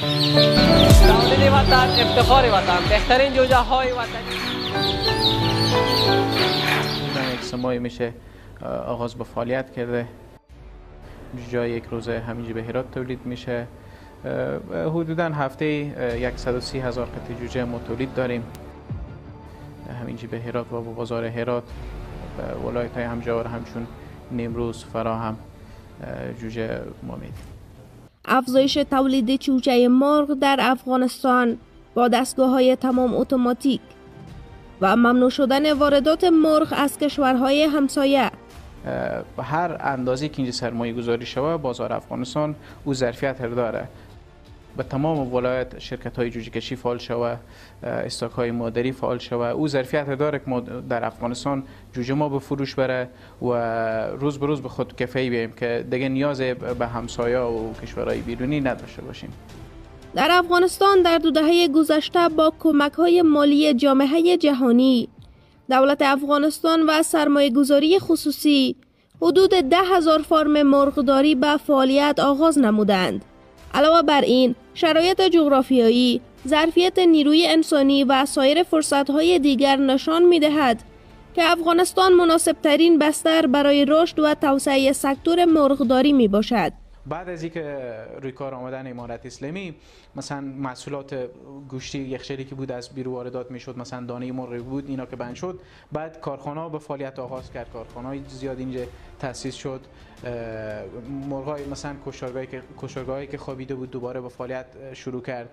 تولید وطن، افتخار وطن، بهترین جوجه های وطنی. یک سمایی میشه آغاز به فعالیت کرده. جای یک روزه همینجا به هرات تولید میشه. حدوداً هفته 130,000 قطعه جوجه ما تولید داریم. همینجا به هرات و بازار هرات و ولایت های همجوار همچون نیمروز، فراه هم جوجه ما میدیم. افزایش تولید جوجه مرغ در افغانستان با دستگاه‌های تمام اتوماتیک و ممنوع شدن واردات مرغ از کشورهای همسایه. هر اندازه که اینجا سرمایه گذاری شوه بازار افغانستان او ظرفیت داره. به تمام ولایت شرکت های جوجه کشی فعال شوه، استاک های مادری فعال شوه، او ظرفیت داره که ما در افغانستان جوجه ما به فروش بره و روز به روز به خود کفایی بیم که دیگه نیاز به همسایه و کشورهای بیرونی نداشته باشیم. در افغانستان در 2 دهه گذشته با کمک های مالی جامعه جهانی، دولت افغانستان و سرمایه گذاری خصوصی حدود 10,000 فارم مرغداری به فعالیت آغاز نمودند. علاوه بر این، شرایط جغرافیایی، ظرفیت نیروی انسانی و سایر فرصت‌های دیگر نشان می‌دهد که افغانستان مناسب‌ترین بستر برای رشد و توسعه سکتور مرغداری میباشد. بعد از اینکه روی کار آمدن امارت اسلامی، مثلا محصولات گوشتی یخچالی که بود از بیرون واردات میشد، مثلا دانه مرغ بود، اینا که بند شد، بعد کارخانه‌ها به فعالیت آغاز کرد، کارخانه‌های زیاد اینجا تأسیس شد. مرغای مثلا کشتارگاهایی که خوابیده بود دوباره به فعالیت شروع کرد.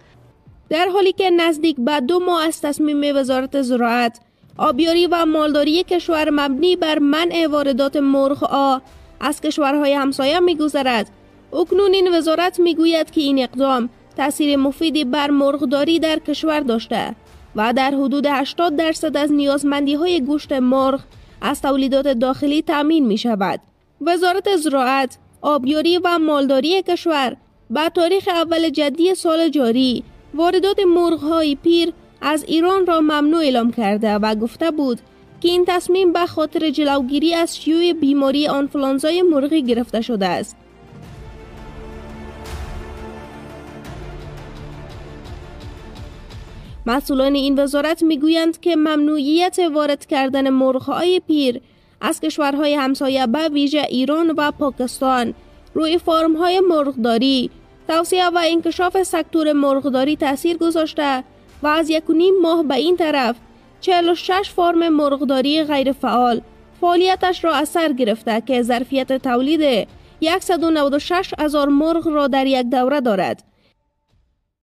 در حالی که نزدیک به 2 ماه از تصمیم وزارت زراعت، آبیاری و مالداری کشور مبنی بر منع واردات مرغ از کشورهای همسایه می‌گذرد، اکنون این وزارت میگوید که این اقدام تأثیر مفیدی بر مرغداری در کشور داشته و در حدود 80% از نیازمندی‌های گوشت مرغ از تولیدات داخلی تأمین می شود. وزارت زراعت، آبیاری و مالداری کشور به تاریخ اول جدی سال جاری واردات مرغ‌های پیر از ایران را ممنوع اعلام کرده و گفته بود که این تصمیم به خاطر جلوگیری از شیوع بیماری آنفولانزای مرغی گرفته شده است. مسئولان این وزارت میگویند که ممنوعیت وارد کردن مرغ‌های پیر از کشورهای همسایه به ویژه ایران و پاکستان روی فارم‌های مرغداری، توسعه و انکشاف سکتور مرغداری تأثیر گذاشته و از 1.5 ماه به این طرف 46 فارم مرغداری غیر فعال فعالیتش را از سر گرفته که ظرفیت تولید 196,000 مرغ را در یک دوره دارد.